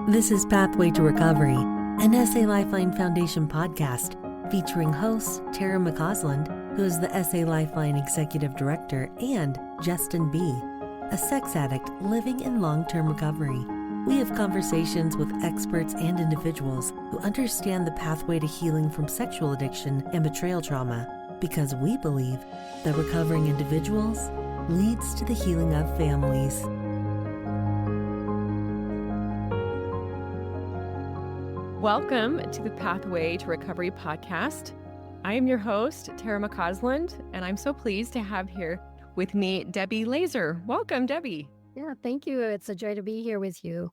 This is Pathway to Recovery, an SA Lifeline Foundation podcast featuring hosts Tara McCausland, who is the SA Lifeline Executive Director, and Justin B., a sex addict living in long-term recovery. We have conversations with experts and individuals who understand the pathway to healing from sexual addiction and betrayal trauma, because we believe that recovering individuals leads to the healing of families. Welcome to the Pathway to Recovery podcast. I am your host, Tara McCausland, and I'm so pleased to have here with me Debbie Laaser. Welcome, Debbie. Yeah, thank you. It's a joy to be here with you.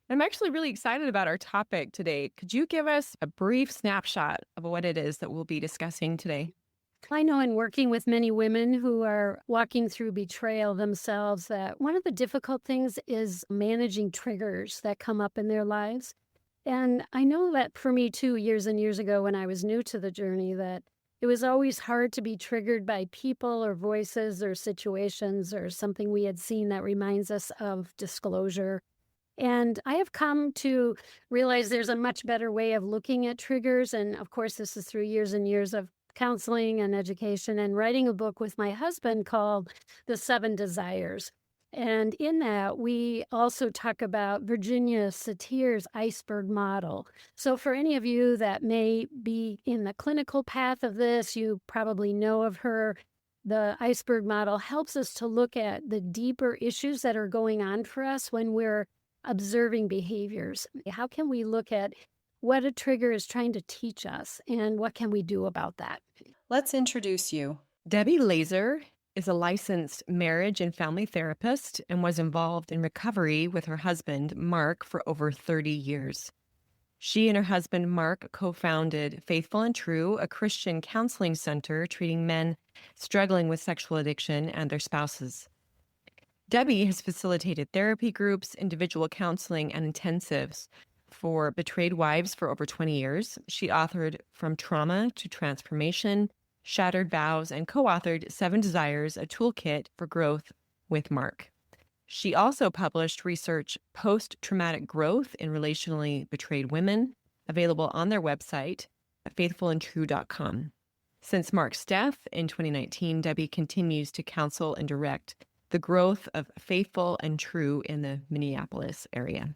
I'm actually really excited about our topic today. Could you give us a brief snapshot of what it is that we'll be discussing today? I know in working with many women who are walking through betrayal themselves that one of the difficult things is managing triggers that come up in their lives. And I know that for me too, years and years ago when I was new to the journey, that it was always hard to be triggered by people or voices or situations or something we had seen that reminds us of disclosure. And I have come to realize there's a much better way of looking at triggers. And of course, this is through years and years of counseling and education and writing a book with my husband called The 7 Desires. And in that, we also talk about Virginia Satir's iceberg model. So for any of you that may be in the clinical path of this, you probably know of her. The iceberg model helps us to look at the deeper issues that are going on for us when we're observing behaviors. How can we look at what a trigger is trying to teach us and what can we do about that? Let's introduce you. Debbie Laaser is a licensed marriage and family therapist and was involved in recovery with her husband, Mark, for over 30 years. She and her husband, Mark, co-founded Faithful and True, a Christian counseling center treating men struggling with sexual addiction and their spouses. Debbie has facilitated therapy groups, individual counseling, and intensives for betrayed wives for over 20 years. She authored From Trauma to Transformation, Shattered Vows, and co-authored 7 Desires, a toolkit for growth with Mark. She also published research Post-Traumatic Growth in Relationally Betrayed Women, available on their website at faithfulandtrue.com. Since Mark's death in 2019, Debbie continues to counsel and direct the growth of Faithful and True in the Minneapolis area.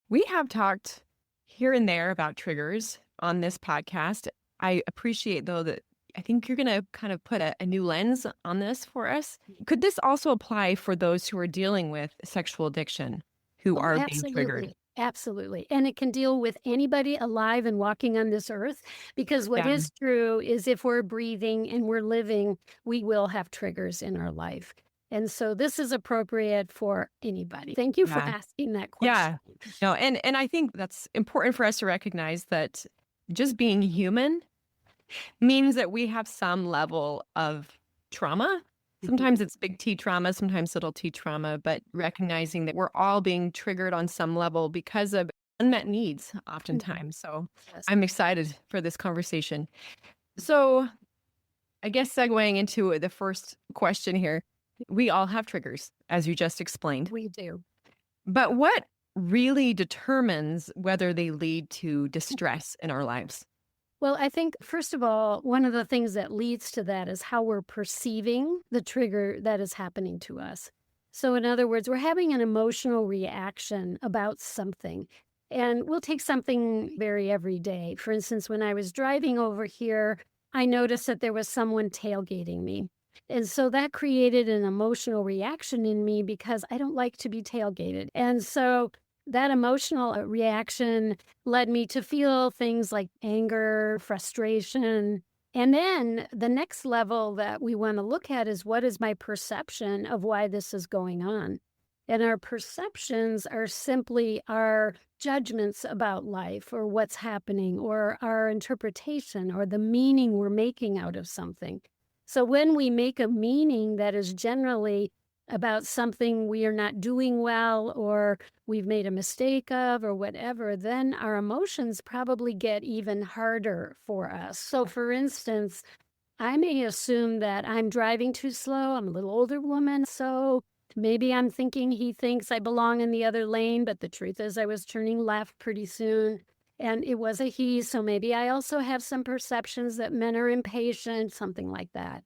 We have talked here and there about triggers on this podcast. I appreciate, though, that I think you're going to kind of put a new lens on this for us. Could this also apply for those who are dealing with sexual addiction, who are being triggered? Absolutely. And it can deal with anybody alive and walking on this earth, because what is true is if we're breathing and we're living, we will have triggers in our life. And so this is appropriate for anybody. Thank you for asking that question. Yeah. No, and I think that's important for us to recognize that just being human means that we have some level of trauma. Sometimes it's big T trauma, sometimes little t trauma, but recognizing that we're all being triggered on some level because of unmet needs oftentimes. So I'm excited for this conversation. So I guess segueing into the first question here, we all have triggers, as you just explained. We do. But what really determines whether they lead to distress in our lives? Well, I think, first of all, one of the things that leads to that is how we're perceiving the trigger that is happening to us. So in other words, we're having an emotional reaction about something. And we'll take something very everyday. For instance, when I was driving over here, I noticed that there was someone tailgating me. And so that created an emotional reaction in me because I don't like to be tailgated. And so that emotional reaction led me to feel things like anger, frustration. And then the next level that we want to look at is, what is my perception of why this is going on? And our perceptions are simply our judgments about life or what's happening or our interpretation or the meaning we're making out of something. So when we make a meaning that is generally about something we are not doing well or we've made a mistake of or whatever, then our emotions probably get even harder for us. So for instance, I may assume that I'm driving too slow. I'm a little older woman, so Maybe I'm thinking he thinks I belong in the other lane, but the truth is I was turning left pretty soon. And it was a he, so maybe I also have some perceptions that men are impatient, something like that.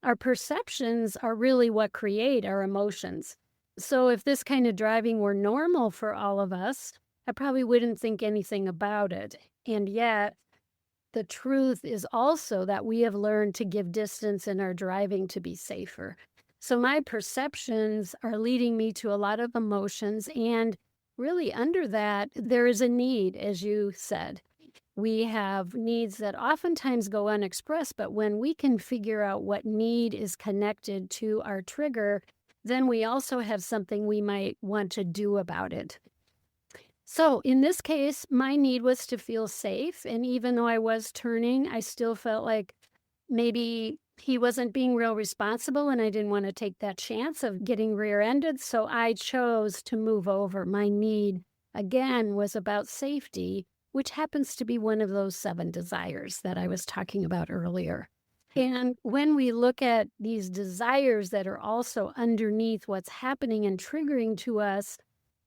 Our perceptions are really what create our emotions. So if this kind of driving were normal for all of us, I probably wouldn't think anything about it. And yet, the truth is also that we have learned to give distance in our driving to be safer. So my perceptions are leading me to a lot of emotions, and really under that, there is a need, as you said. We have needs that oftentimes go unexpressed, but when we can figure out what need is connected to our trigger, then we also have something we might want to do about it. So in this case, my need was to feel safe. And even though I was turning, I still felt like maybe he wasn't being real responsible and I didn't want to take that chance of getting rear-ended. So I chose to move over. My need, again, was about safety, which happens to be one of those 7 desires that I was talking about earlier. And when we look at these desires that are also underneath what's happening and triggering to us,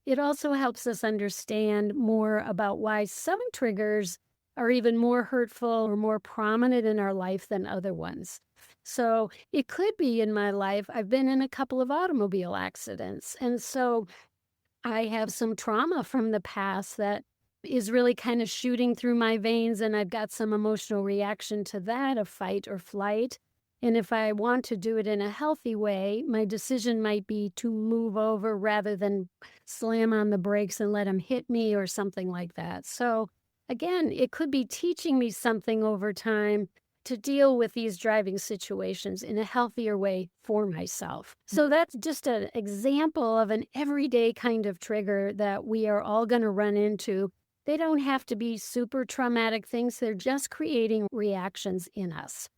it also helps us understand more about why some triggers are even more hurtful or more prominent in our life than other ones. So it could be in my life, I've been in a couple of automobile accidents. And so I have some trauma from the past that is really kind of shooting through my veins, and I've got some emotional reaction to that, of fight or flight. And if I want to do it in a healthy way, my decision might be to move over rather than slam on the brakes and let him hit me or something like that. So again, it could be teaching me something over time to deal with these driving situations in a healthier way for myself. So that's just an example of an everyday kind of trigger that we are all going to run into. They don't have to be super traumatic things. They're just creating reactions in us.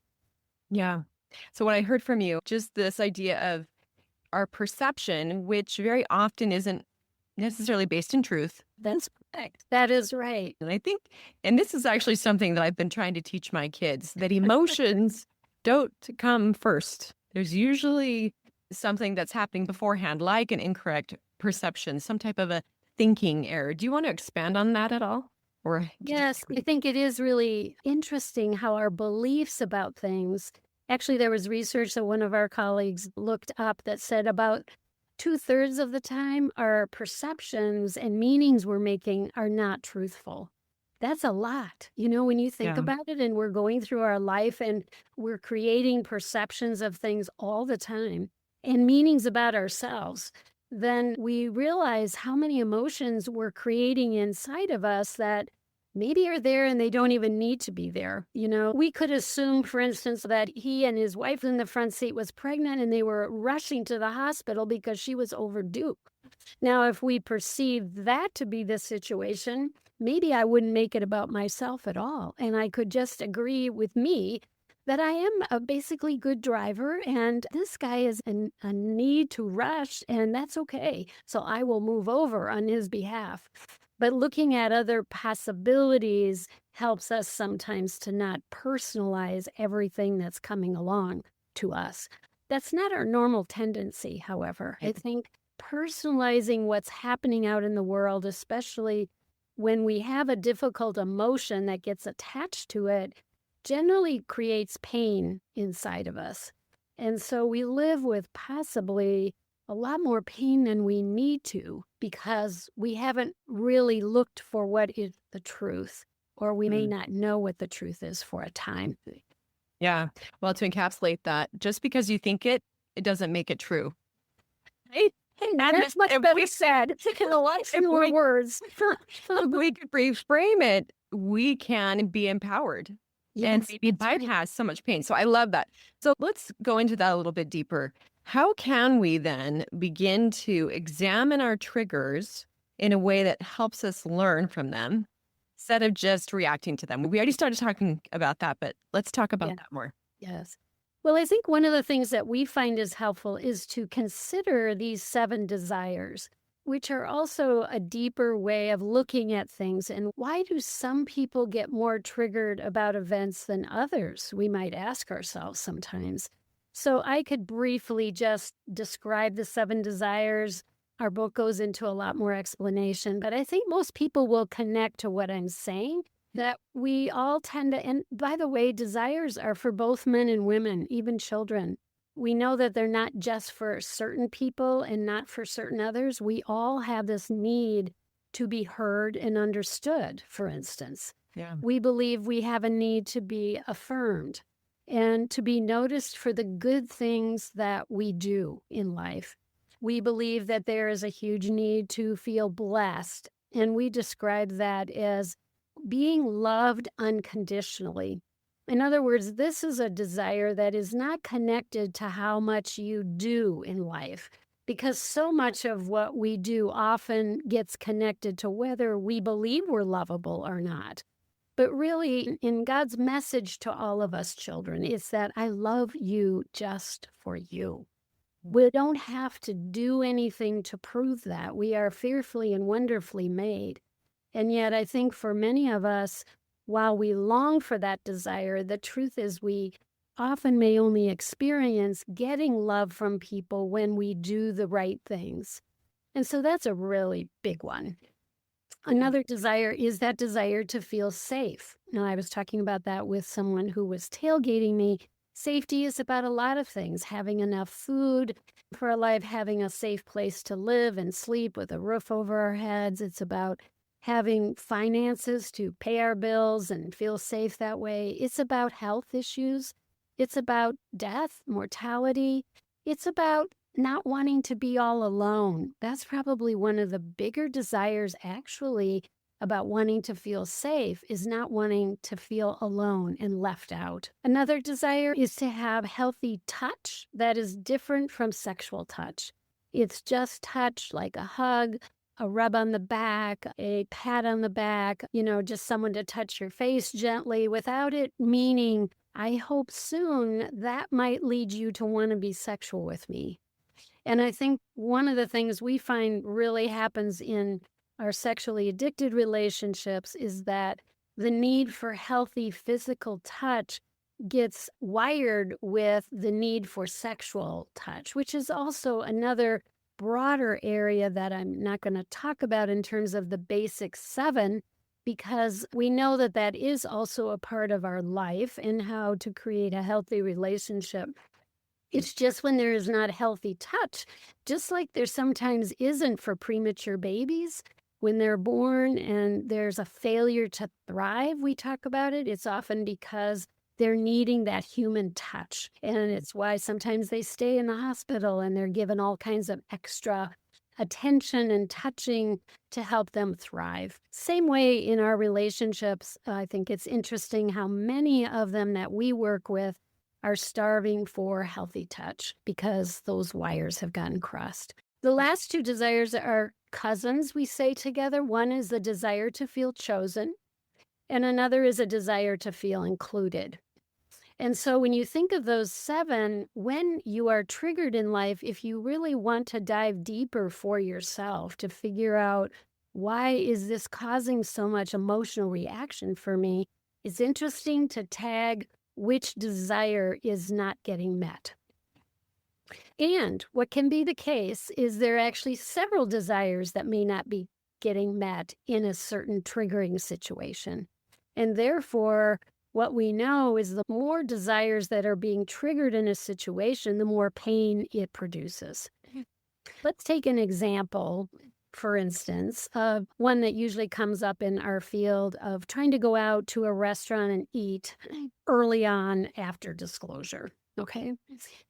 Yeah. So what I heard from you, just this idea of our perception, which very often isn't necessarily based in truth. That's correct. That is right. And I think, and this is actually something that I've been trying to teach my kids, that emotions don't come first. There's usually something that's happening beforehand, like an incorrect perception, some type of a thinking error. Do you want to expand on that at all? Or Yes, I think it is really interesting how our beliefs about things. Actually, there was research that one of our colleagues looked up that said about 2/3 of the time, our perceptions and meanings we're making are not truthful. That's a lot. When you think Yeah. about it, and we're going through our life and we're creating perceptions of things all the time and meanings about ourselves, then we realize how many emotions we're creating inside of us that maybe are there and they don't even need to be there. We could assume, for instance, that he and his wife in the front seat was pregnant and they were rushing to the hospital because she was overdue. Now, if we perceive that to be the situation, maybe I wouldn't make it about myself at all. And I could just agree with me that I am a basically good driver, and this guy is in a need to rush, and that's okay. So I will move over on his behalf. But looking at other possibilities helps us sometimes to not personalize everything that's coming along to us. That's not our normal tendency, however. I think personalizing what's happening out in the world, especially when we have a difficult emotion that gets attached to it, generally creates pain inside of us. And so we live with possibly a lot more pain than we need to because we haven't really looked for what is the truth, or we may not know what the truth is for a time. Yeah. Well, to encapsulate that, just because you think it doesn't make it true. Right? And that's much better said in a lot fewer words. If we could reframe it, we can be empowered and maybe bypass so much pain. So I love that. So let's go into that a little bit deeper. How can we then begin to examine our triggers in a way that helps us learn from them instead of just reacting to them? We already started talking about that, but let's talk about that more. Yes. Well, I think one of the things that we find is helpful is to consider these 7 desires, which are also a deeper way of looking at things. And why do some people get more triggered about events than others? We might ask ourselves sometimes. So I could briefly just describe the 7 desires. Our book goes into a lot more explanation, but I think most people will connect to what I'm saying, that we all tend to, and by the way, desires are for both men and women, even children. We know that they're not just for certain people and not for certain others. We all have this need to be heard and understood, for instance. Yeah. We believe we have a need to be affirmed and to be noticed for the good things that we do in life. We believe that there is a huge need to feel blessed, and we describe that as being loved unconditionally. In other words, this is a desire that is not connected to how much you do in life, because so much of what we do often gets connected to whether we believe we're lovable or not. But really, in God's message to all of us children, it's that I love you just for you. We don't have to do anything to prove that. We are fearfully and wonderfully made. And yet, I think for many of us, while we long for that desire, the truth is we often may only experience getting love from people when we do the right things. And so that's a really big one. Another desire is that desire to feel safe. Now, I was talking about that with someone who was tailgating me. Safety is about a lot of things, having enough food for our life, having a safe place to live and sleep with a roof over our heads. It's about having finances to pay our bills and feel safe that way. It's about health issues. It's about death, mortality. It's about not wanting to be all alone. That's probably one of the bigger desires, actually, about wanting to feel safe, is not wanting to feel alone and left out. Another desire is to have healthy touch that is different from sexual touch. It's just touch, like a hug, a rub on the back, a pat on the back, just someone to touch your face gently without it meaning, I hope soon that might lead you to want to be sexual with me. And I think one of the things we find really happens in our sexually addicted relationships is that the need for healthy physical touch gets wired with the need for sexual touch, which is also another broader area that I'm not going to talk about in terms of the basic 7, because we know that that is also a part of our life and how to create a healthy relationship. It's just when there is not healthy touch, just like there sometimes isn't for premature babies. When they're born and there's a failure to thrive, we talk about it. It's often because they're needing that human touch. And it's why sometimes they stay in the hospital and they're given all kinds of extra attention and touching to help them thrive. Same way in our relationships. I think it's interesting how many of them that we work with are starving for healthy touch because those wires have gotten crossed. The last 2 desires are cousins, we say together. One is the desire to feel chosen, and another is a desire to feel included. And so when you think of those 7, when you are triggered in life, if you really want to dive deeper for yourself to figure out why is this causing so much emotional reaction for me, it's interesting to tag which desire is not getting met. And what can be the case is there are actually several desires that may not be getting met in a certain triggering situation. And therefore, what we know is the more desires that are being triggered in a situation, the more pain it produces. Let's take an example, for instance, of one that usually comes up in our field of trying to go out to a restaurant and eat early on after disclosure. Okay.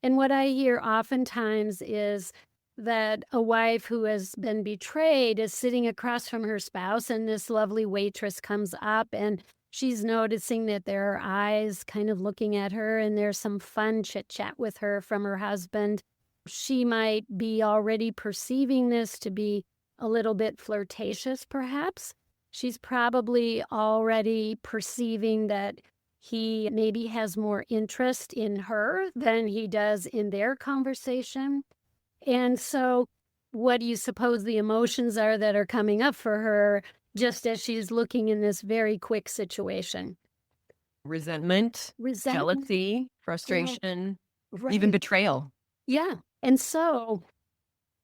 And what I hear oftentimes is that a wife who has been betrayed is sitting across from her spouse, and this lovely waitress comes up and she's noticing that there are eyes kind of looking at her, and there's some fun chit chat with her from her husband. She might be already perceiving this to be a little bit flirtatious, perhaps. She's probably already perceiving that he maybe has more interest in her than he does in their conversation. And so what do you suppose the emotions are that are coming up for her just as she's looking in this very quick situation? Resentment, Resentment. jealousy, frustration. even Right. betrayal. Yeah. And so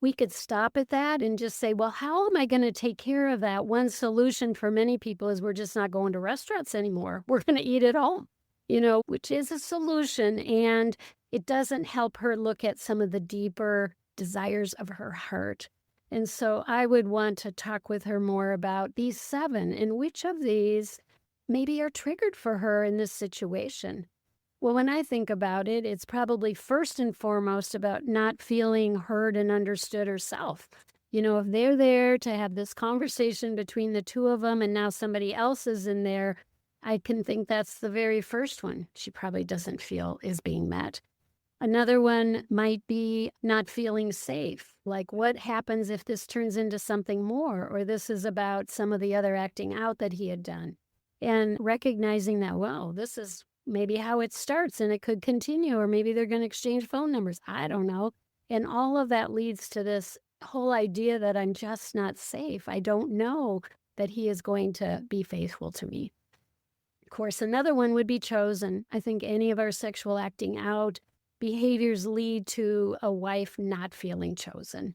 we could stop at that and just say, well, how am I going to take care of that? One solution for many people is we're just not going to restaurants anymore. We're going to eat at home, which is a solution. And it doesn't help her look at some of the deeper desires of her heart. And so I would want to talk with her more about these 7 and which of these maybe are triggered for her in this situation. Well, when I think about it, it's probably first and foremost about not feeling heard and understood herself. If they're there to have this conversation between the two of them and now somebody else is in there, I can think that's the very first one she probably doesn't feel is being met. Another one might be not feeling safe. Like, what happens if this turns into something more, or this is about some of the other acting out that he had done? And recognizing that, well, this is maybe how it starts and it could continue, or maybe they're going to exchange phone numbers. I don't know. And all of that leads to this whole idea that I'm just not safe. I don't know that he is going to be faithful to me. Of course, another one would be chosen. I think any of our sexual acting out behaviors lead to a wife not feeling chosen.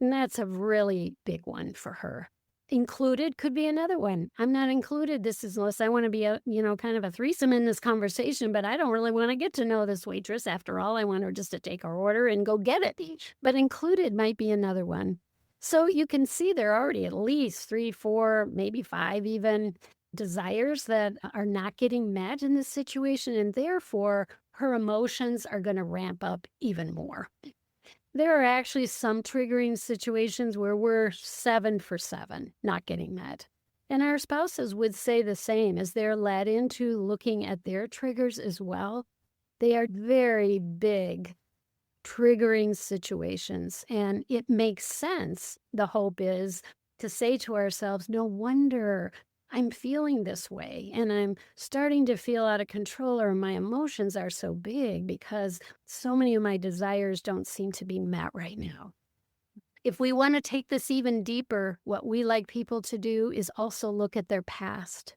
And that's a really big one for her. Included could be another one. I'm not included. This is unless I want to be kind of a threesome in this conversation, but I don't really want to get to know this waitress. After all, I want her just to take our order and go get it. But included might be another one. So you can see there are already at least 3, 4, maybe 5 even desires that are not getting met in this situation. And therefore, her emotions are going to ramp up even more. There are actually some triggering situations where we're 7 for 7 not getting met. And our spouses would say the same as they're led into looking at their triggers as well. They are very big triggering situations. And it makes sense. The hope is to say to ourselves, no wonder I'm feeling this way and I'm starting to feel out of control, or my emotions are so big because so many of my desires don't seem to be met right now. If we want to take this even deeper, what we like people to do is also look at their past.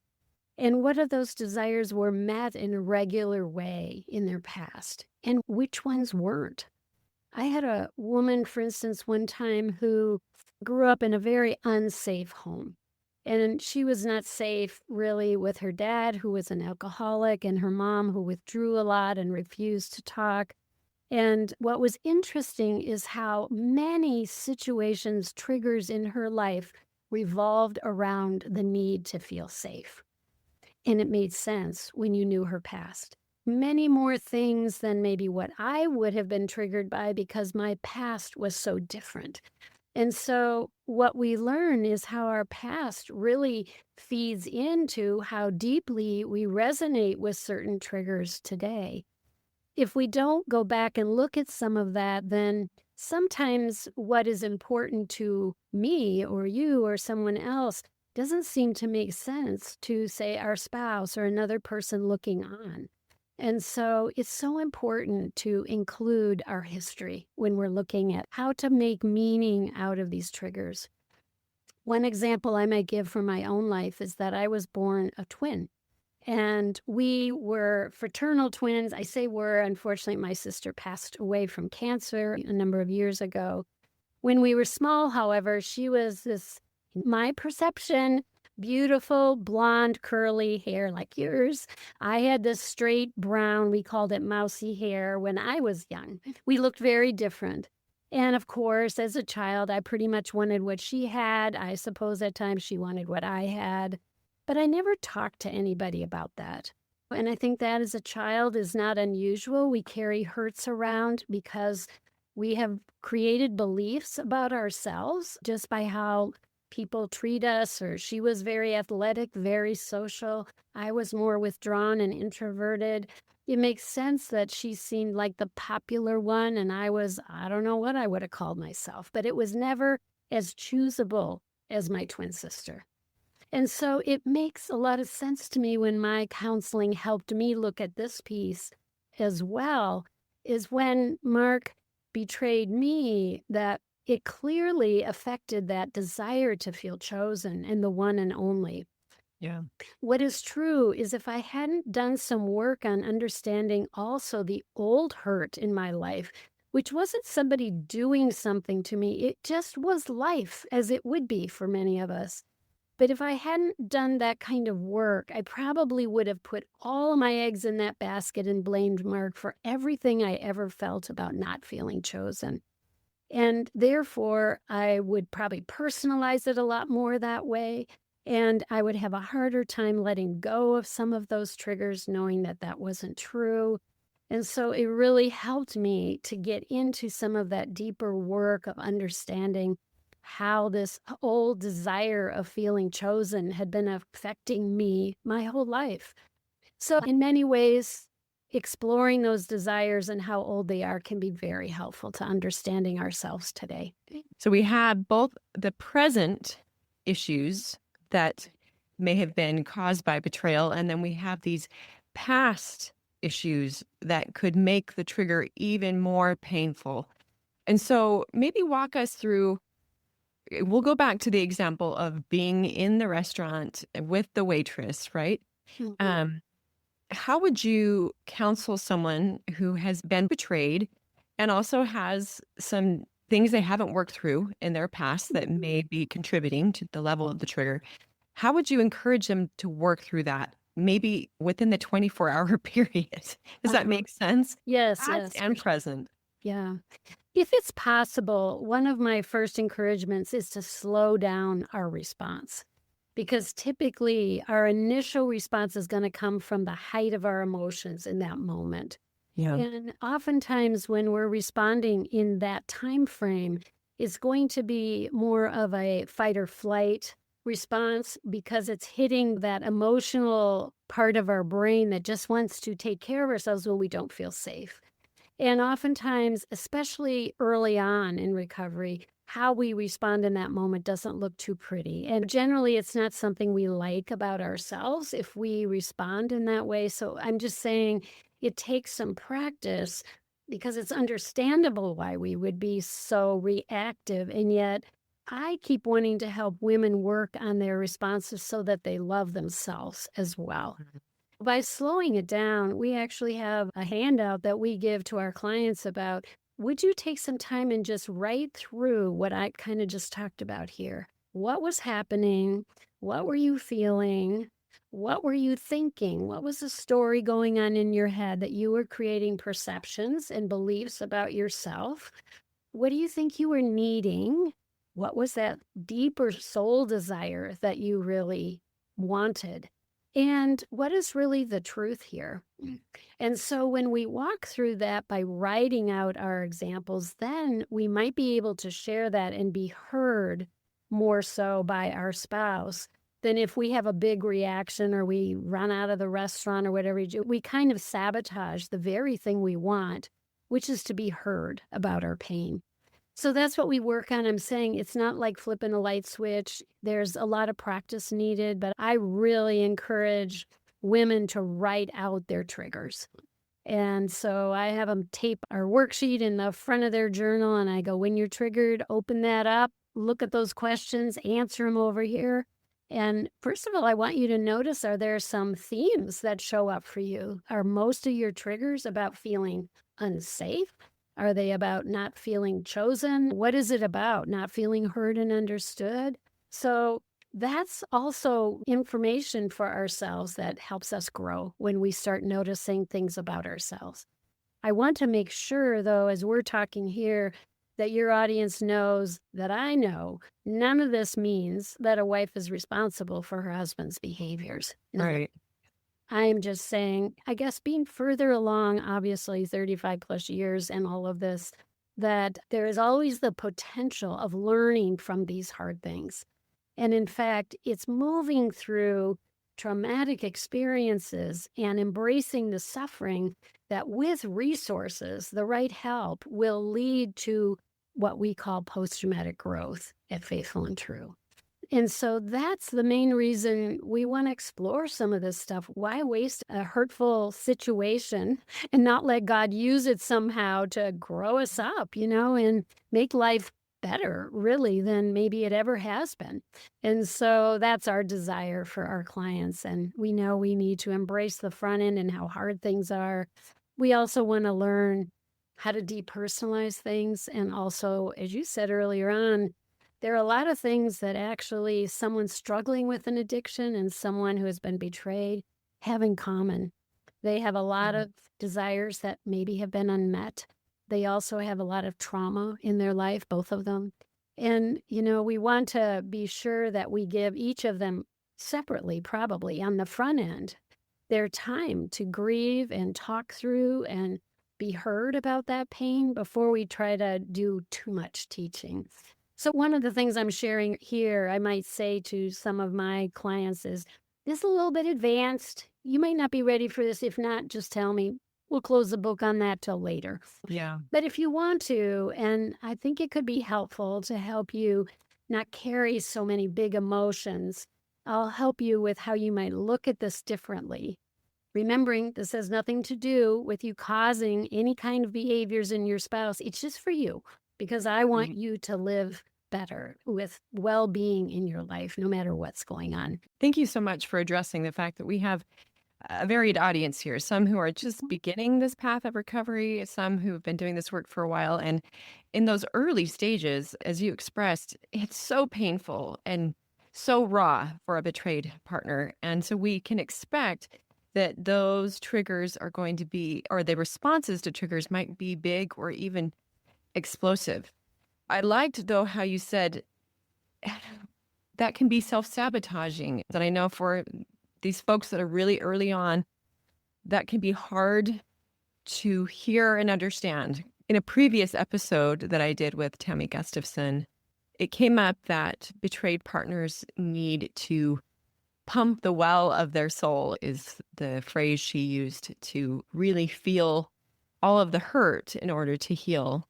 And what of those desires were met in a regular way in their past, and which ones weren't? I had a woman, for instance, one time who grew up in a very unsafe home. And she was not safe really with her dad, who was an alcoholic, and her mom, who withdrew a lot and refused to talk. And what was interesting is how many situations, triggers in her life revolved around the need to feel safe. And it made sense when you knew her past. Many more things than maybe what I would have been triggered by because my past was so different. And so what we learn is how our past really feeds into how deeply we resonate with certain triggers today. If we don't go back and look at some of that, then sometimes what is important to me or you or someone else doesn't seem to make sense to, say, our spouse or another person looking on. And so it's so important to include our history when we're looking at how to make meaning out of these triggers. One example I might give from my own life is that I was born a twin. And we were fraternal twins. I say were, unfortunately, my sister passed away from cancer a number of years ago. When we were small, however, she was this, my perception, beautiful, blonde, curly hair like yours. I had this straight brown, we called it mousy hair when I was young. We looked very different. And of course, as a child, I pretty much wanted what she had. I suppose at times she wanted what I had. But I never talked to anybody about that. And I think that as a child is not unusual. We carry hurts around because we have created beliefs about ourselves just by how people treat us. Or she was very athletic, very social. I was more withdrawn and introverted. It makes sense that she seemed like the popular one, and I don't know what I would have called myself, but it was never as choosable as my twin sister. And so it makes a lot of sense to me when my counseling helped me look at this piece as well, is when Mark betrayed me, that it clearly affected that desire to feel chosen and the one and only. Yeah. What is true is if I hadn't done some work on understanding also the old hurt in my life, which wasn't somebody doing something to me, it just was life as it would be for many of us. But if I hadn't done that kind of work, I probably would have put all of my eggs in that basket and blamed Mark for everything I ever felt about not feeling chosen. And therefore, I would probably personalize it a lot more that way. And I would have a harder time letting go of some of those triggers, knowing that that wasn't true. And so it really helped me to get into some of that deeper work of understanding how this old desire of feeling chosen had been affecting me my whole life. So, in many ways, exploring those desires and how old they are can be very helpful to understanding ourselves today. So we have both the present issues that may have been caused by betrayal, and then we have these past issues that could make the trigger even more painful. And so maybe walk us through. We'll go back to the example of being in the restaurant with the waitress, right? Mhm. How would you counsel someone who has been betrayed and also has some things they haven't worked through in their past that may be contributing to the level of the trigger? How would you encourage them to work through that? Maybe within the 24-hour period. Does that Uh-huh. make sense? Yes, Past yes, and present. yeah. If it's possible, one of my first encouragements is to slow down our response because typically our initial response is going to come from the height of our emotions in that moment. Yeah. And oftentimes when we're responding in that time frame, it's going to be more of a fight or flight response because it's hitting that emotional part of our brain that just wants to take care of ourselves when we don't feel safe. And oftentimes, especially early on in recovery, how we respond in that moment doesn't look too pretty. And generally, it's not something we like about ourselves if we respond in that way. So I'm just saying it takes some practice because it's understandable why we would be so reactive. And yet, I keep wanting to help women work on their responses so that they love themselves as well. By slowing it down, we actually have a handout that we give to our clients about would you take some time and just write through what I kind of just talked about here? What was happening? What were you feeling? What were you thinking? What was the story going on in your head that you were creating perceptions and beliefs about yourself? What do you think you were needing? What was that deeper soul desire that you really wanted? And what is really the truth here? And so when we walk through that by writing out our examples, then we might be able to share that and be heard more so by our spouse than if we have a big reaction or we run out of the restaurant or whatever we do. We kind of sabotage the very thing we want, which is to be heard about our pain. So that's what we work on. I'm saying it's not like flipping a light switch. There's a lot of practice needed, but I really encourage women to write out their triggers. And so I have them tape our worksheet in the front of their journal, and I go, when you're triggered, open that up, look at those questions, answer them over here. And first of all, I want you to notice, are there some themes that show up for you? Are most of your triggers about feeling unsafe? Are they about not feeling chosen? What is it about? Not feeling heard and understood? So that's also information for ourselves that helps us grow when we start noticing things about ourselves. I want to make sure, though, as we're talking here, that your audience knows that I know none of this means that a wife is responsible for her husband's behaviors. None. Right. I am just saying, I guess being further along, obviously 35 plus years and all of this, that there is always the potential of learning from these hard things. And in fact, it's moving through traumatic experiences and embracing the suffering that with resources, the right help will lead to what we call post-traumatic growth at Faithful and True. And so that's the main reason we want to explore some of this stuff. Why waste a hurtful situation and not let God use it somehow to grow us up, and make life better, really, than maybe it ever has been. And so that's our desire for our clients. And we know we need to embrace the front end and how hard things are. We also want to learn how to depersonalize things. And also, as you said earlier on, there are a lot of things that actually someone struggling with an addiction and someone who has been betrayed have in common. They have a lot of desires that maybe have been unmet. They also have a lot of trauma in their life, both of them. And, we want to be sure that we give each of them separately, probably on the front end, their time to grieve and talk through and be heard about that pain before we try to do too much teaching. So one of the things I'm sharing here, I might say to some of my clients is, this is a little bit advanced. You might not be ready for this. If not, just tell me. We'll close the book on that till later. Yeah. But if you want to, and I think it could be helpful to help you not carry so many big emotions, I'll help you with how you might look at this differently. Remembering this has nothing to do with you causing any kind of behaviors in your spouse. It's just for you, because I want you to live better with well-being in your life, no matter what's going on. Thank you so much for addressing the fact that we have a varied audience here. Some who are just beginning this path of recovery, some who have been doing this work for a while. And in those early stages, as you expressed, it's so painful and so raw for a betrayed partner. And so we can expect that those triggers are going to be, or the responses to triggers might be big or even explosive. I liked, though, how you said that can be self-sabotaging. That I know for these folks that are really early on, that can be hard to hear and understand. In a previous episode that I did with Tammy Gustafson, it came up that betrayed partners need to pump the well of their soul, is the phrase she used, to really feel all of the hurt in order to heal.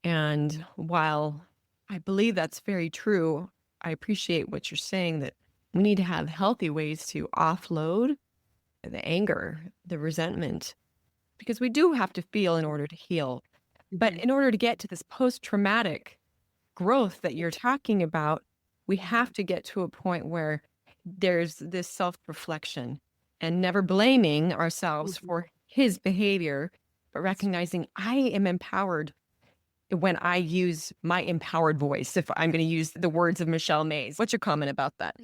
And while I believe that's very true, I appreciate what you're saying, that we need to have healthy ways to offload the anger, the resentment, because we do have to feel in order to heal. But in order to get to this post-traumatic growth that you're talking about, we have to get to a point where there's this self-reflection and never blaming ourselves for his behavior, but recognizing I am empowered when I use my empowered voice, if I'm going to use the words of Michelle Mays. What's your comment about that?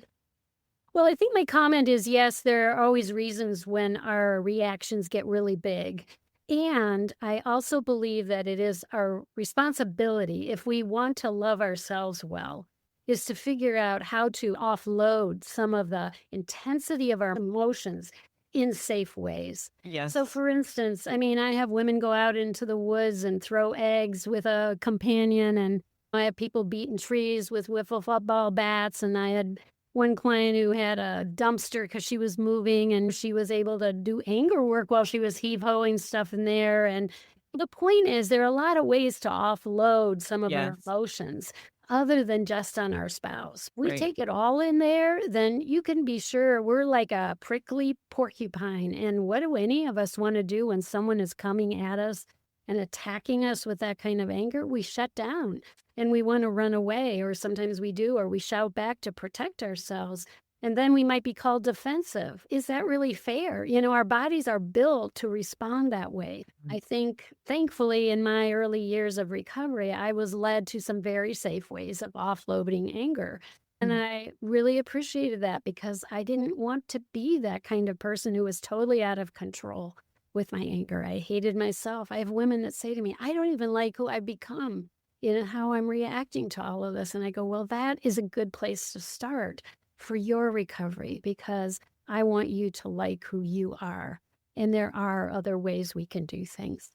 Well, I think my comment is, yes, there are always reasons when our reactions get really big. And I also believe that it is our responsibility, if we want to love ourselves well, is to figure out how to offload some of the intensity of our emotions in safe ways. Yes. So for instance, I have women go out into the woods and throw eggs with a companion, and I have people beating trees with wiffle football bats, and I had one client who had a dumpster because she was moving and she was able to do anger work while she was heave-hoeing stuff in there. And the point is, there are a lot of ways to offload some of our emotions other than just on our spouse. We take it all in there, then you can be sure we're like a prickly porcupine. And what do any of us want to do when someone is coming at us and attacking us with that kind of anger? We shut down and we want to run away, or sometimes we do, or we shout back to protect ourselves. And then we might be called defensive. Is that really fair? Our bodies are built to respond that way. I think, thankfully, in my early years of recovery, I was led to some very safe ways of offloading anger. And I really appreciated that, because I didn't want to be that kind of person who was totally out of control with my anger. I hated myself. I have women that say to me, I don't even like who I've become, how I'm reacting to all of this. And I go, well, that is a good place to start for your recovery, because I want you to like who you are. And there are other ways we can do things.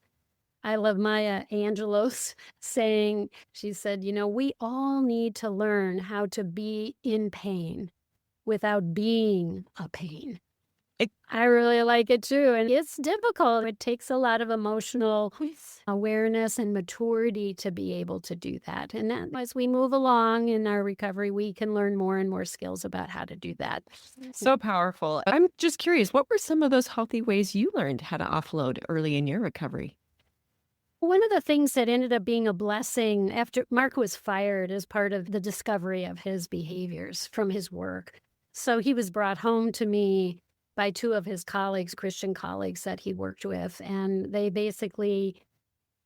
I love Maya Angelou's saying, she said, we all need to learn how to be in pain without being a pain. I really like it too. And it's difficult. It takes a lot of emotional awareness and maturity to be able to do that. And then as we move along in our recovery, we can learn more and more skills about how to do that. So powerful. I'm just curious, what were some of those healthy ways you learned how to offload early in your recovery? One of the things that ended up being a blessing after Mark was fired as part of the discovery of his behaviors from his work. So he was brought home to me by two of his colleagues, Christian colleagues that he worked with. And they basically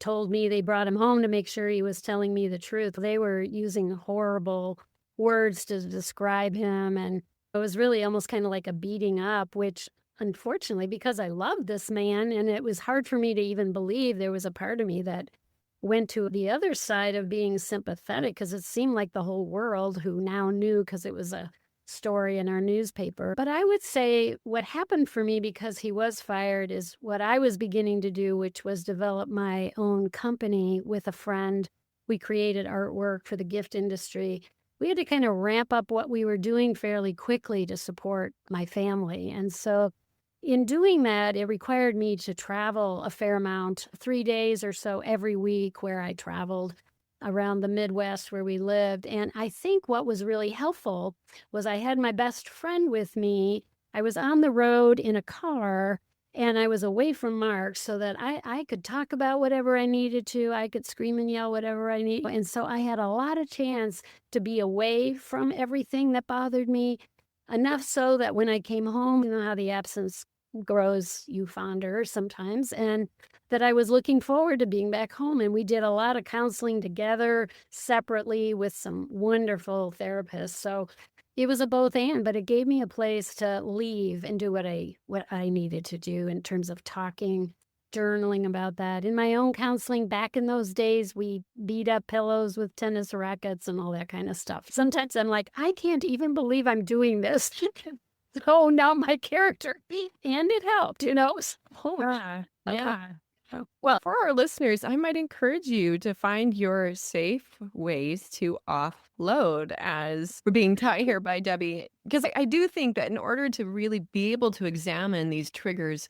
told me they brought him home to make sure he was telling me the truth. They were using horrible words to describe him. And it was really almost kind of like a beating up, which unfortunately, because I loved this man and it was hard for me to even believe, there was a part of me that went to the other side of being sympathetic because it seemed like the whole world who now knew because it was a story in our newspaper. But I would say what happened for me because he was fired is what I was beginning to do, which was develop my own company with a friend. We created artwork for the gift industry. We had to kind of ramp up what we were doing fairly quickly to support my family. And so in doing that, it required me to travel a fair amount, 3 days or so every week where I traveled around the Midwest where we lived. And I think what was really helpful was I had my best friend with me. I was on the road in a car and I was away from Mark so that I could talk about whatever I needed to. I could scream and yell whatever I need. And so I had a lot of chance to be away from everything that bothered me, enough so that when I came home, you know how the absence grows you fonder sometimes, and that I was looking forward to being back home. And we did a lot of counseling together separately with some wonderful therapists. So it was a both and, but it gave me a place to leave and do what I needed to do in terms of talking, journaling about that. In my own counseling back in those days, we beat up pillows with tennis rackets and all that kind of stuff. Sometimes I'm like, I can't even believe I'm doing this. Oh, now my character. And it helped, you know. So, Yeah. okay. Yeah. Well, for our listeners, I might encourage you to find your safe ways to offload, as we're being taught here by Debbie. Because I do think that in order to really be able to examine these triggers,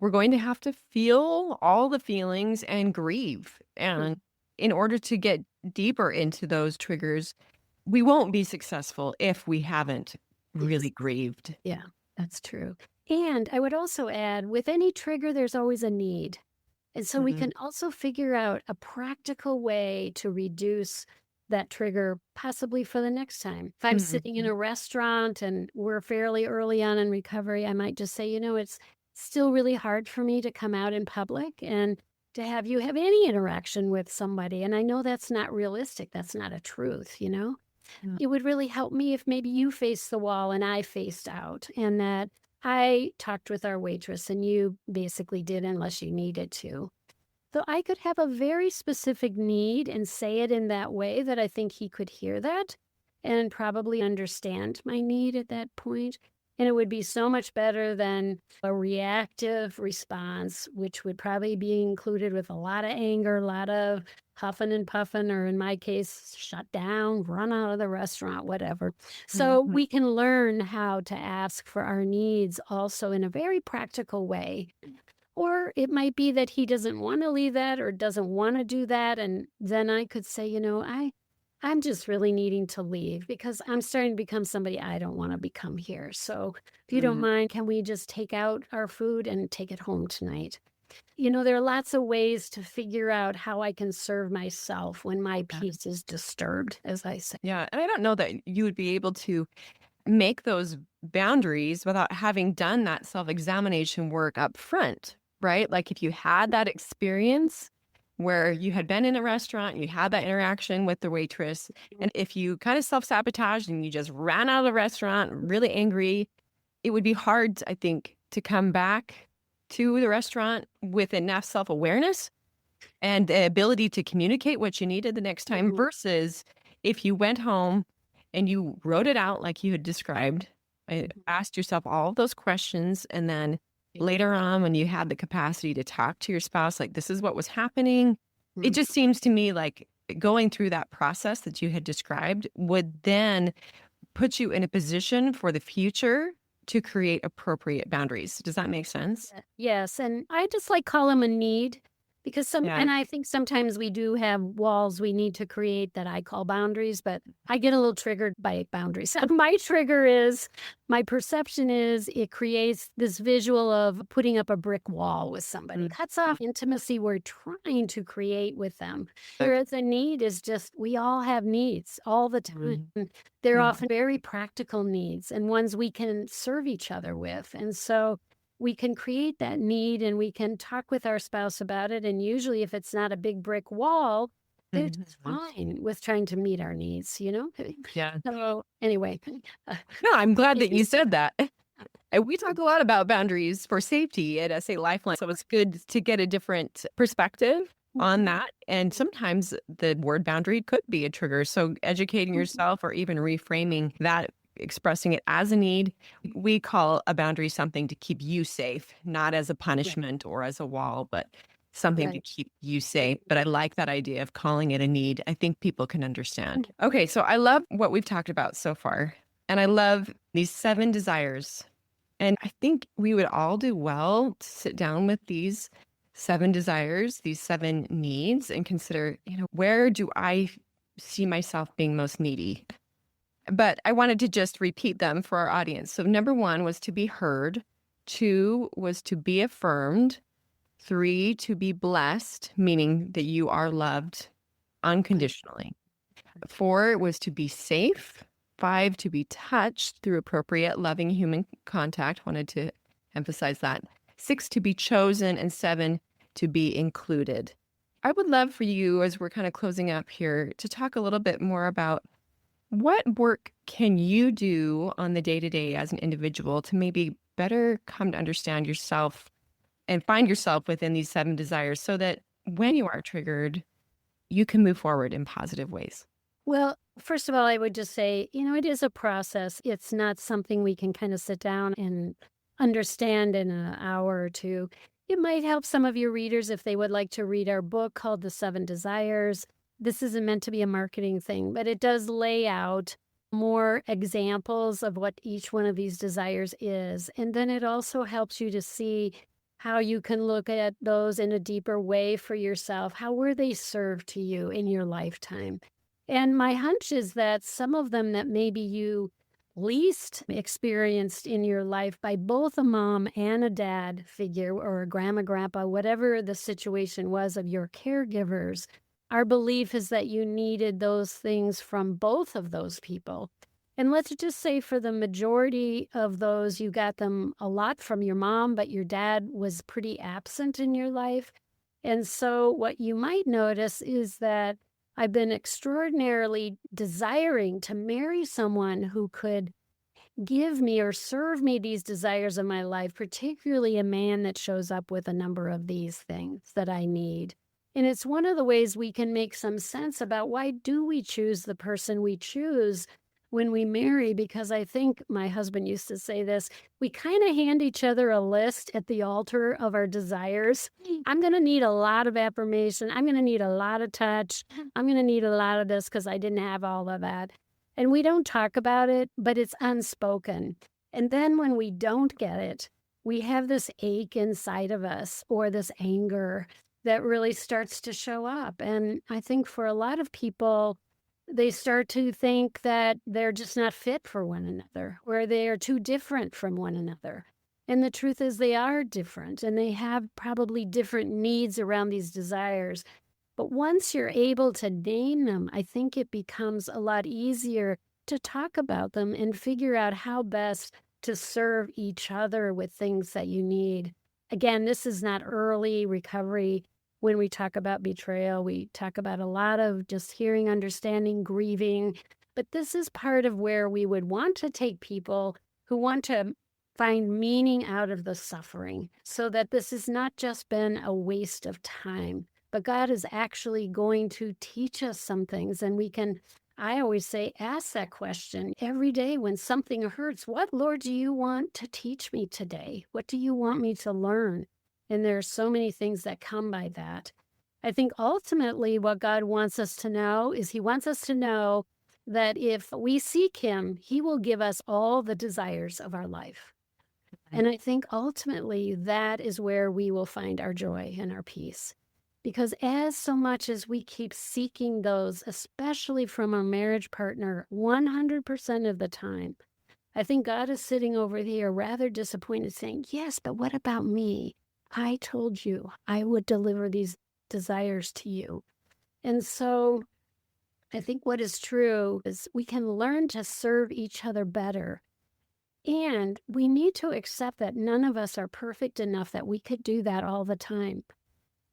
we're going to have to feel all the feelings and grieve. And in order to get deeper into those triggers, we won't be successful if we haven't really grieved. Yeah, that's true. And I would also add, with any trigger, there's always a need. And so we Mhm. can also figure out a practical way to reduce that trigger, possibly for the next time. If I'm sitting in Mhm. a restaurant and we're fairly early on in recovery, I might just say, you know, it's still really hard for me to come out in public and to have you have any interaction with somebody. And I know that's not realistic. That's not a truth, you know? Mm. It would really help me if maybe you faced the wall and I faced out, and that I talked with our waitress and you basically did unless you needed to. So I could have a very specific need and say it in that way that I think he could hear that and probably understand my need at that point. And it would be so much better than a reactive response, which would probably be included with a lot of anger, a lot of huffing and puffing, or in my case, shut down, run out of the restaurant, whatever. So Mhm. we can learn how to ask for our needs also in a very practical way. Or it might be that he doesn't want to leave that or doesn't want to do that. And then I could say, you know, I'm just really needing to leave because I'm starting to become somebody I don't want to become here. So if you don't Mhm. mind, can we just take out our food and take it home tonight? You know, there are lots of ways to figure out how I can serve myself when my Yeah. peace is disturbed, as I say. Yeah. And I don't know that you would be able to make those boundaries without having done that self-examination work up front, right? Like if you had that experience where you had been in a restaurant, you had that interaction with the waitress, and if you kind of self-sabotaged and you just ran out of the restaurant really angry, it would be hard, I think, to come back to the restaurant with enough self-awareness and the ability to communicate what you needed the next time Mhm. versus if you went home and you wrote it out like you had described, asked yourself all of those questions, and then later on when you had the capacity to talk to your spouse, like, this is what was happening. It Mhm. just seems to me like going through that process that you had described would then put you in a position for the future to create appropriate boundaries. Does that make sense? Yes, and I just like call them a need. Because Yeah. and I think sometimes we do have walls we need to create that I call boundaries, but I get a little triggered by boundaries. My trigger is, my perception is it creates this visual of putting up a brick wall with somebody, cuts off intimacy we're trying to create with them. Whereas a need is just, we all have needs all the time. They're often very practical needs and ones we can serve each other with. And so we can create that need and we can talk with our spouse about it. And usually, if it's not a big brick wall, they're just fine with trying to meet our needs, you know? Yeah. So, anyway, No, I'm glad that you said that. And we talk a lot about boundaries for safety at SA Lifeline. So it's good to get a different perspective on that. And sometimes the word boundary could be a trigger. So educating yourself or even reframing that, expressing it as a need. We call a boundary something to keep you safe, not as a punishment or as a wall, but something to keep you safe. But I like that idea of calling it a need. I think people can understand. Okay, so I love what we've talked about so far. And I love these 7 desires. And I think we would all do well to sit down with these 7 desires, these 7 needs, and consider, where do I see myself being most needy? But I wanted to just repeat them for our audience. So number 1 was to be heard. 2 was to be affirmed. 3, to be blessed, meaning that you are loved unconditionally. 4 was to be safe. 5, to be touched through appropriate, loving human contact. Wanted to emphasize that. 6, to be chosen. And 7, to be included. I would love for you, as we're kind of closing up here, to talk a little bit more about what work can you do on the day-to-day as an individual to maybe better come to understand yourself and find yourself within these 7 desires so that when you are triggered, you can move forward in positive ways? Well, first of all, I would just say, it is a process. It's not something we can kind of sit down and understand in an hour or two. It might help some of your readers if they would like to read our book called The 7 Desires. This isn't meant to be a marketing thing, but it does lay out more examples of what each one of these desires is. And then it also helps you to see how you can look at those in a deeper way for yourself. How were they served to you in your lifetime? And my hunch is that some of them that maybe you least experienced in your life by both a mom and a dad figure, or a grandma, grandpa, whatever the situation was of your caregivers, our belief is that you needed those things from both of those people. And let's just say for the majority of those, you got them a lot from your mom, but your dad was pretty absent in your life. And so what you might notice is that I've been extraordinarily desiring to marry someone who could give me or serve me these desires of my life, particularly a man that shows up with a number of these things that I need. And it's one of the ways we can make some sense about why do we choose the person we choose when we marry, because I think my husband used to say this, we kind of hand each other a list at the altar of our desires. I'm going to need a lot of affirmation. I'm going to need a lot of touch. I'm going to need a lot of this because I didn't have all of that. And we don't talk about it, but it's unspoken. And then when we don't get it, we have this ache inside of us or this anger that really starts to show up. And I think for a lot of people, they start to think that they're just not fit for one another, or they are too different from one another. And the truth is they are different, and they have probably different needs around these desires. But once you're able to name them, I think it becomes a lot easier to talk about them and figure out how best to serve each other with things that you need. Again, this is not early recovery. When we talk about betrayal, we talk about a lot of just hearing, understanding, grieving. But this is part of where we would want to take people who want to find meaning out of the suffering so that this has not just been a waste of time, but God is actually going to teach us some things. And we can, I always say, ask that question every day when something hurts. What, Lord, do you want to teach me today? What do you want me to learn? And there are so many things that come by that. I think ultimately what God wants us to know is He wants us to know that if we seek Him, He will give us all the desires of our life. And I think ultimately that is where we will find our joy and our peace. Because as so much as we keep seeking those, especially from our marriage partner, 100% of the time, I think God is sitting over here rather disappointed saying, yes, but what about me? I told you I would deliver these desires to you. And so I think what is true is we can learn to serve each other better. And we need to accept that none of us are perfect enough that we could do that all the time.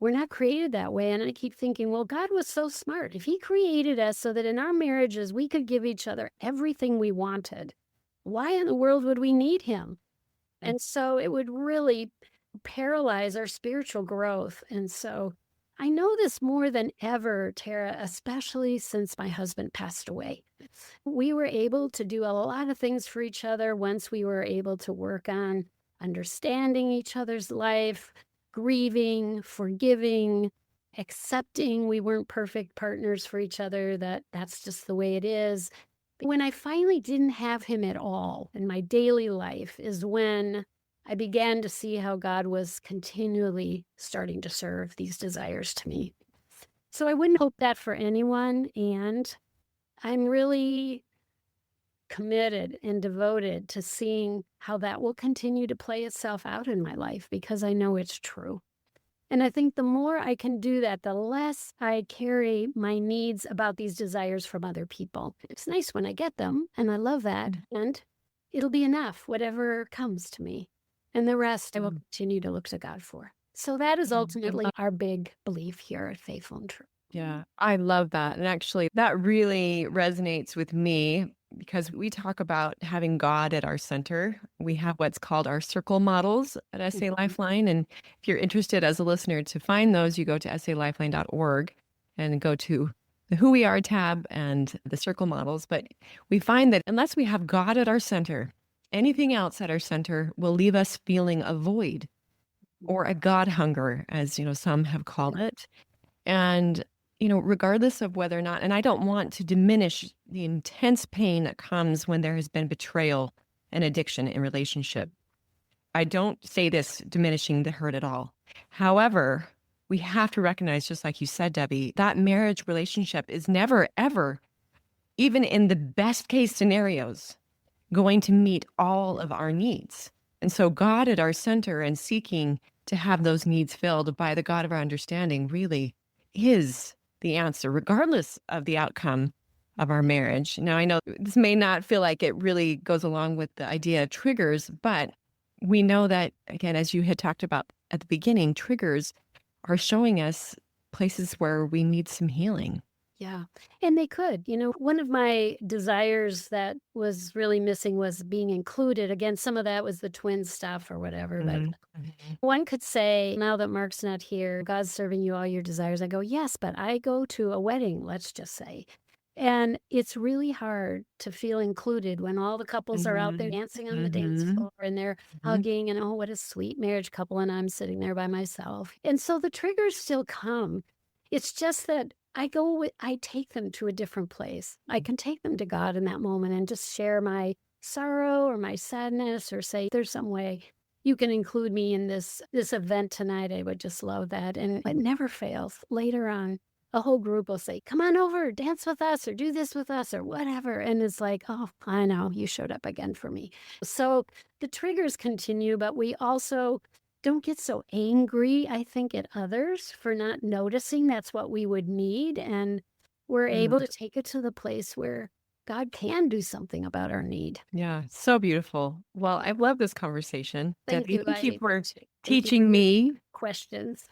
We're not created that way. And I keep thinking, well, God was so smart. If he created us so that in our marriages, we could give each other everything we wanted, why in the world would we need him? And so it would really paralyze our spiritual growth. And so I know this more than ever, Tara, especially since my husband passed away. We were able to do a lot of things for each other once we were able to work on understanding each other's life, grieving, forgiving, accepting we weren't perfect partners for each other, that's just the way it is. When I finally didn't have him at all in my daily life is when I began to see how God was continually starting to serve these desires to me. So I wouldn't hope that for anyone. And I'm really committed and devoted to seeing how that will continue to play itself out in my life because I know it's true. And I think the more I can do that, the less I carry my needs about these desires from other people. It's nice when I get them, and I love that. And it'll be enough, whatever comes to me. And the rest I will continue to look to God for. So that is ultimately our big belief here at Faithful and True. Yeah, I love that. And actually, that really resonates with me because we talk about having God at our center. We have what's called our circle models at SA Lifeline. And if you're interested as a listener to find those, you go to salifeline.org and go to the Who We Are tab and the circle models. But we find that unless we have God at our center, anything else at our center will leave us feeling a void or a God hunger, as some have called it. And regardless of whether or not, and I don't want to diminish the intense pain that comes when there has been betrayal and addiction in relationship. I don't say this diminishing the hurt at all. However, we have to recognize, just like you said, Debbie, that marriage relationship is never, ever, even in the best case scenarios, going to meet all of our needs. And so God at our center and seeking to have those needs filled by the God of our understanding really is the answer, regardless of the outcome of our marriage. Now, I know this may not feel like it really goes along with the idea of triggers, but we know that, again, as you had talked about at the beginning, triggers are showing us places where we need some healing. Yeah. And they could. One of my desires that was really missing was being included. Again, some of that was the twin stuff or whatever. But one could say, now that Mark's not here, God's serving you all your desires. I go, yes, but I go to a wedding, let's just say. And it's really hard to feel included when all the couples are out there dancing on the dance floor and they're hugging and, oh, what a sweet marriage couple. And I'm sitting there by myself. And so the triggers still come. It's just that I take them to a different place. I can take them to God in that moment and just share my sorrow or my sadness or say, there's some way you can include me in this event tonight. I would just love that. And it never fails. Later on, a whole group will say, come on over, dance with us or do this with us or whatever. And it's like, oh, I know, you showed up again for me. So the triggers continue, but we also don't get so angry, I think, at others for not noticing that's what we would need. And we're able to take it to the place where God can do something about our need. Yeah, so beautiful. Well, I love this conversation. Thank Debbie, you. thank you for Thank you teaching for me. questions.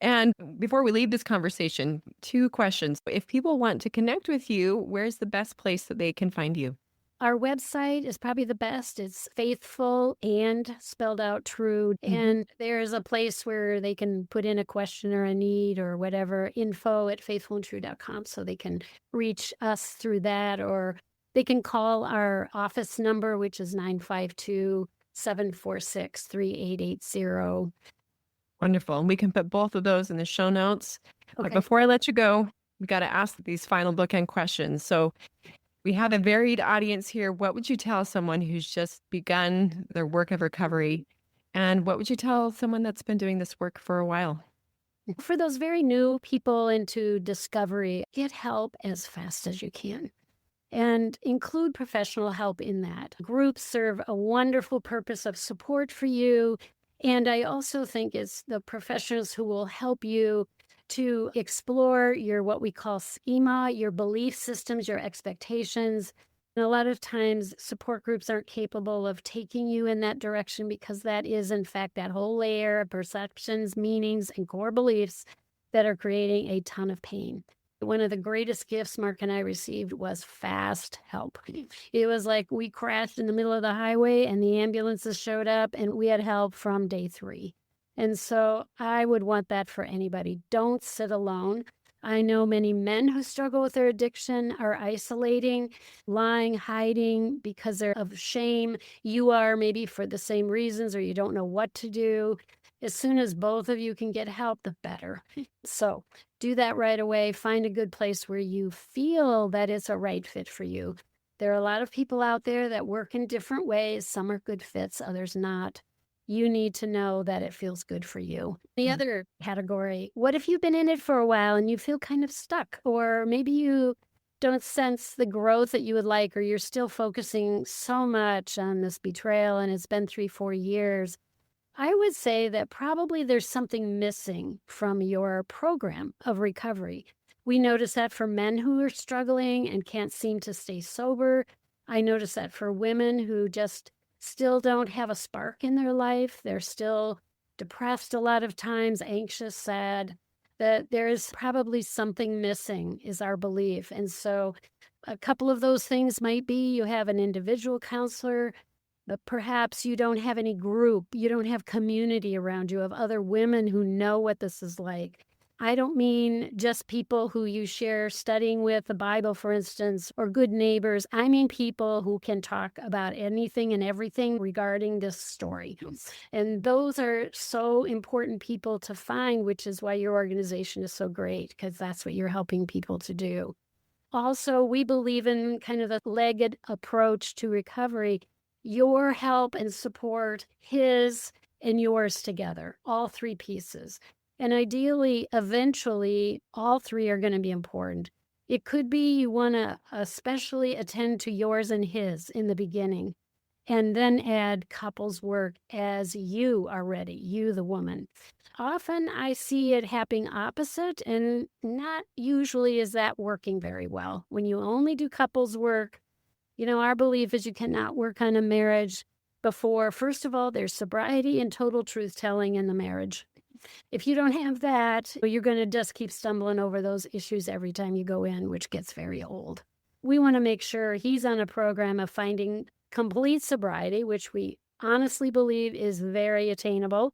And before we leave this conversation, 2 questions. If people want to connect with you, where's the best place that they can find you? Our website is probably the best. It's faithful and spelled out true. And there's a place where they can put in a question or a need or whatever, info@faithfulandtrue.com. So they can reach us through that, or they can call our office number, which is 952-746-3880. Wonderful. And we can put both of those in the show notes. But Okay. before I let you go, we got to ask these final bookend questions. So we have a varied audience here. What would you tell someone who's just begun their work of recovery? And what would you tell someone that's been doing this work for a while? For those very new people into discovery, get help as fast as you can and include professional help in that. Groups serve a wonderful purpose of support for you. And I also think it's the professionals who will help you to explore your what we call schema, your belief systems, your expectations. And a lot of times, support groups aren't capable of taking you in that direction because that is, in fact, that whole layer of perceptions, meanings, and core beliefs that are creating a ton of pain. One of the greatest gifts Mark and I received was fast help. It was like we crashed in the middle of the highway and the ambulances showed up and we had help from day 3. And so I would want that for anybody. Don't sit alone. I know many men who struggle with their addiction are isolating, lying, hiding because they're of shame. You are maybe for the same reasons or you don't know what to do. As soon as both of you can get help, the better. So do that right away. Find a good place where you feel that it's a right fit for you. There are a lot of people out there that work in different ways. Some are good fits, others not. You need to know that it feels good for you. The other category, what if you've been in it for a while and you feel kind of stuck? Or maybe you don't sense the growth that you would like, or you're still focusing so much on this betrayal and it's been 3-4 years. I would say that probably there's something missing from your program of recovery. We notice that for men who are struggling and can't seem to stay sober. I notice that for women who just still don't have a spark in their life. They're still depressed a lot of times, anxious, sad, that there's probably something missing is our belief. And so a couple of those things might be you have an individual counselor, but perhaps you don't have any group, you don't have community around you of other women who know what this is like. I don't mean just people who you share studying with the Bible, for instance, or good neighbors. I mean people who can talk about anything and everything regarding this story. And those are so important people to find, which is why your organization is so great, because that's what you're helping people to do. Also, we believe in kind of a legged approach to recovery. Your help and support, his and yours together, all 3 pieces. And ideally, eventually, all 3 are going to be important. It could be you want to especially attend to yours and his in the beginning, and then add couples work as you are ready, you, the woman. Often I see it happening opposite, and not usually is that working very well. When you only do couples work, our belief is you cannot work on a marriage before, first of all, there's sobriety and total truth-telling in the marriage. If you don't have that, you're going to just keep stumbling over those issues every time you go in, which gets very old. We want to make sure he's on a program of finding complete sobriety, which we honestly believe is very attainable.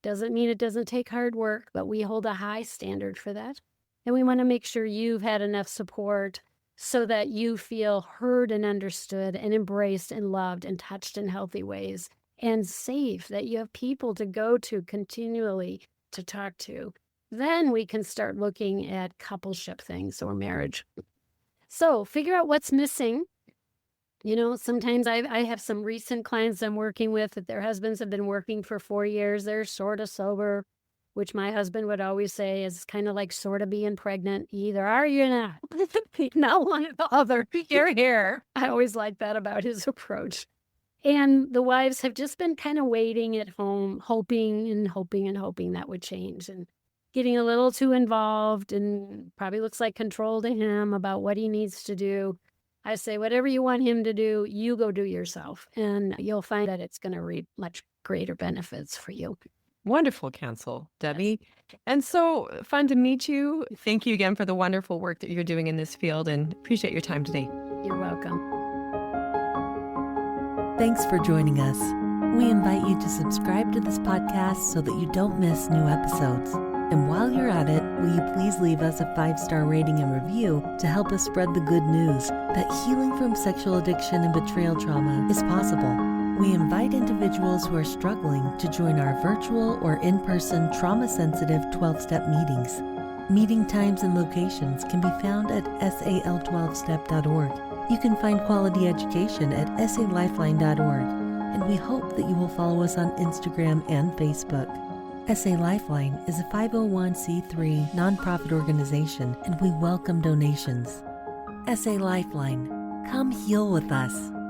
Doesn't mean it doesn't take hard work, but we hold a high standard for that. And we want to make sure you've had enough support so that you feel heard and understood and embraced and loved and touched in healthy ways. And safe, that you have people to go to continually to talk to. Then we can start looking at coupleship things or marriage. So figure out what's missing. Sometimes I have some recent clients I'm working with that their husbands have been working for 4 years. They're sort of sober, which my husband would always say is kind of like sort of being pregnant. Either are you or not. Not one or the other. You're here. I always like that about his approach. And the wives have just been kind of waiting at home, hoping that would change, and getting a little too involved, and probably looks like control to him about what he needs to do. I say, whatever you want him to do, you go do yourself, and you'll find that it's going to reap much greater benefits for you. Wonderful counsel, Debbie. And so fun to meet you. Thank you again for the wonderful work that you're doing in this field, and appreciate your time today. You're welcome. Thanks for joining us. We invite you to subscribe to this podcast so that you don't miss new episodes. And while you're at it, will you please leave us a 5-star rating and review to help us spread the good news that healing from sexual addiction and betrayal trauma is possible. We invite individuals who are struggling to join our virtual or in-person trauma-sensitive 12-step meetings. Meeting times and locations can be found at sal12step.org. You can find quality education at salifeline.org, and we hope that you will follow us on Instagram and Facebook. SA Lifeline is a 501c3 nonprofit organization, and we welcome donations. SA Lifeline, come heal with us.